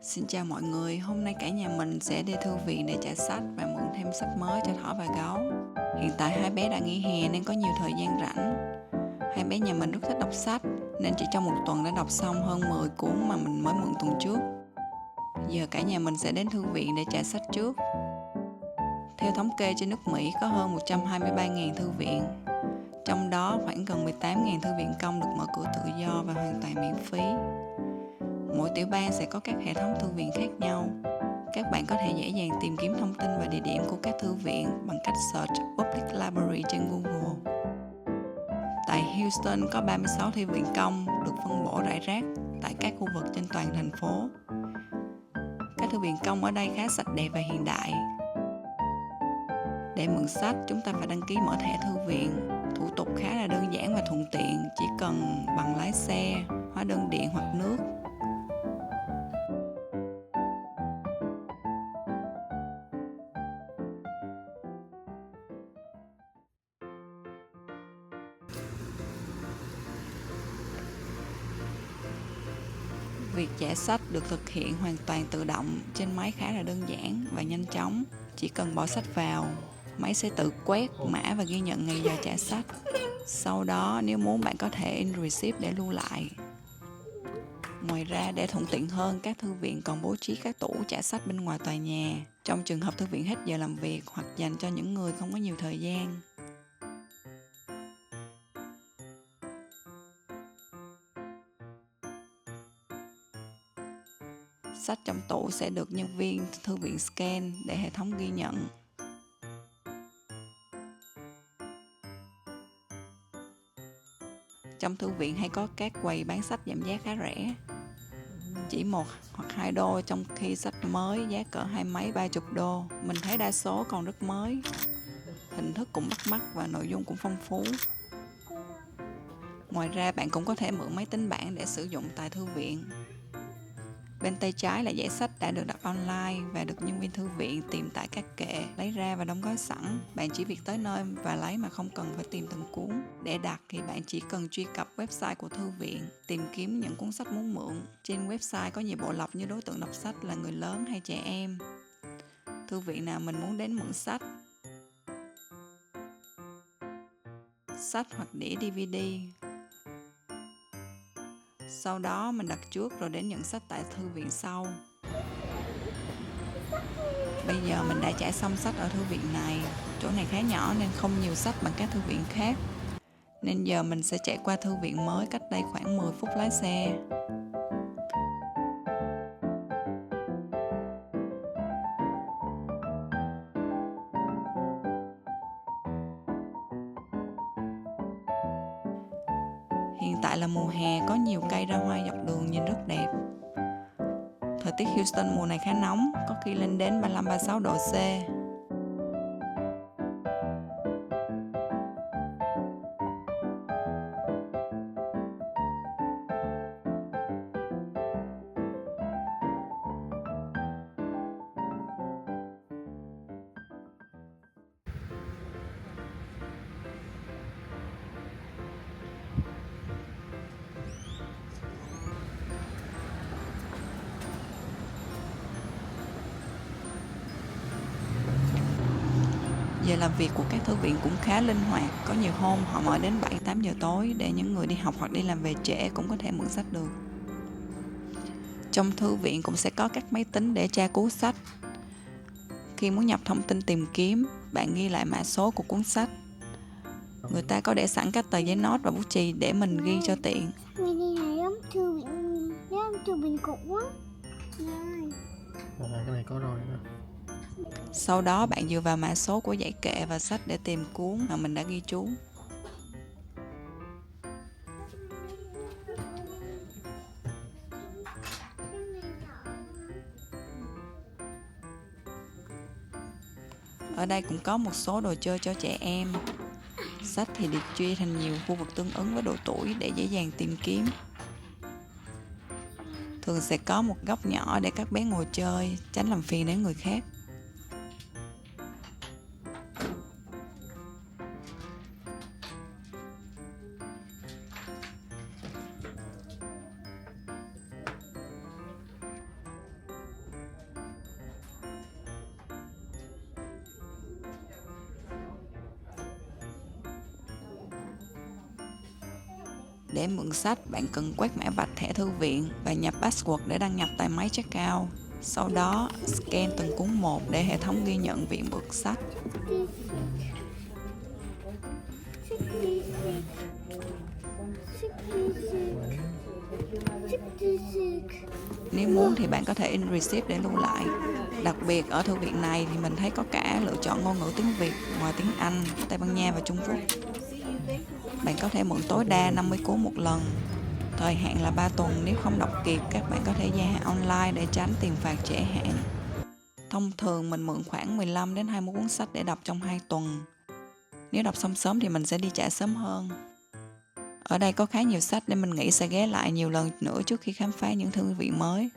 Xin chào mọi người, hôm nay cả nhà mình sẽ đi thư viện để trả sách và mượn thêm sách mới cho Thỏ và Gấu. Hiện tại hai bé đã nghỉ hè nên có nhiều thời gian rảnh. Hai bé nhà mình rất thích đọc sách nên chỉ trong một tuần đã đọc xong hơn 10 cuốn mà mình mới mượn tuần trước. Giờ cả nhà mình sẽ đến thư viện để trả sách trước. Theo thống kê trên nước Mỹ có hơn 123.000 thư viện. Trong đó khoảng gần 18.000 thư viện công được mở cửa tự do và hoàn toàn miễn phí. Mỗi tiểu bang sẽ có các hệ thống thư viện khác nhau. Các bạn có thể dễ dàng tìm kiếm thông tin và địa điểm của các thư viện bằng cách search Public Library trên Google. Tại Houston có 36 thư viện công được phân bổ rải rác tại các khu vực trên toàn thành phố. Các thư viện công ở đây khá sạch đẹp và hiện đại. Để mượn sách, chúng ta phải đăng ký mở thẻ thư viện. Thủ tục khá là đơn giản và thuận tiện, chỉ cần bằng lái xe, hóa đơn điện hoặc nước. Việc trả sách được thực hiện hoàn toàn tự động trên máy khá là đơn giản và nhanh chóng. Chỉ cần bỏ sách vào, máy sẽ tự quét mã và ghi nhận ngày giờ trả sách. Sau đó nếu muốn bạn có thể in receipt để lưu lại. Ngoài ra để thuận tiện hơn, các thư viện còn bố trí các tủ trả sách bên ngoài tòa nhà trong trường hợp thư viện hết giờ làm việc hoặc dành cho những người không có nhiều thời gian. Sách trong tủ sẽ được nhân viên thư viện scan để hệ thống ghi nhận. Trong thư viện hay có các quầy bán sách giảm giá khá rẻ, chỉ 1 hoặc 2 đô, trong khi sách mới giá cỡ 20 30 đô. Mình thấy đa số còn rất mới, hình thức cũng bắt mắt và nội dung cũng phong phú. Ngoài ra bạn cũng có thể mượn máy tính bảng để sử dụng tại thư viện. Bên tay trái là giỏ sách đã được đặt online và được nhân viên thư viện tìm tại các kệ, lấy ra và đóng gói sẵn. Bạn chỉ việc tới nơi và lấy mà không cần phải tìm từng cuốn. Để đặt thì bạn chỉ cần truy cập website của thư viện, tìm kiếm những cuốn sách muốn mượn. Trên website có nhiều bộ lọc như đối tượng đọc sách là người lớn hay trẻ em, thư viện nào mình muốn đến mượn sách, sách hoặc đĩa DVD. Sau đó mình đặt trước rồi đến nhận sách tại thư viện sau. Bây giờ mình đã trải xong sách ở thư viện này. Chỗ này khá nhỏ nên không nhiều sách bằng các thư viện khác. Nên giờ mình sẽ chạy qua thư viện mới cách đây khoảng 10 phút lái xe. Hiện tại là mùa hè, có nhiều cây ra hoa dọc đường nhìn rất đẹp. Thời tiết Houston mùa này khá nóng, có khi lên đến 35-36 độ C. Giờ làm việc của các thư viện cũng khá linh hoạt, có nhiều hôm họ mở đến 7-8 giờ tối để những người đi học hoặc đi làm về trễ cũng có thể mượn sách được. Trong thư viện cũng sẽ có các máy tính để tra cứu sách. Khi muốn nhập thông tin tìm kiếm, bạn ghi lại mã số của cuốn sách. Người ta có để sẵn các tờ giấy nốt và bút chì để mình ghi cho tiện. Giống thư viện cũ á. Cái này có rồi đó. Sau đó bạn dựa vào mã số của dãy kệ và sách để tìm cuốn mà mình đã ghi chú. Ở đây cũng có một số đồ chơi cho trẻ em. Sách thì được chia thành nhiều khu vực tương ứng với độ tuổi để dễ dàng tìm kiếm. Thường sẽ có một góc nhỏ để các bé ngồi chơi, tránh làm phiền đến người khác. Để mượn sách, bạn cần quét mã vạch thẻ thư viện và nhập password để đăng nhập tại máy check-out. Sau đó, scan từng cuốn một để hệ thống ghi nhận việc mượn sách. 66. Nếu muốn thì bạn có thể in receipt để lưu lại. Đặc biệt ở thư viện này thì mình thấy có cả lựa chọn ngôn ngữ tiếng Việt ngoài tiếng Anh, Tây Ban Nha và Trung Quốc. Bạn có thể mượn tối đa 50 cuốn một lần. Thời hạn là 3 tuần, nếu không đọc kịp các bạn có thể gia hạn online để tránh tiền phạt trễ hạn. Thông thường mình mượn khoảng 15 đến 20 cuốn sách để đọc trong 2 tuần. Nếu đọc xong sớm thì mình sẽ đi trả sớm hơn. Ở đây có khá nhiều sách nên mình nghĩ sẽ ghé lại nhiều lần nữa trước khi khám phá những thư viện mới.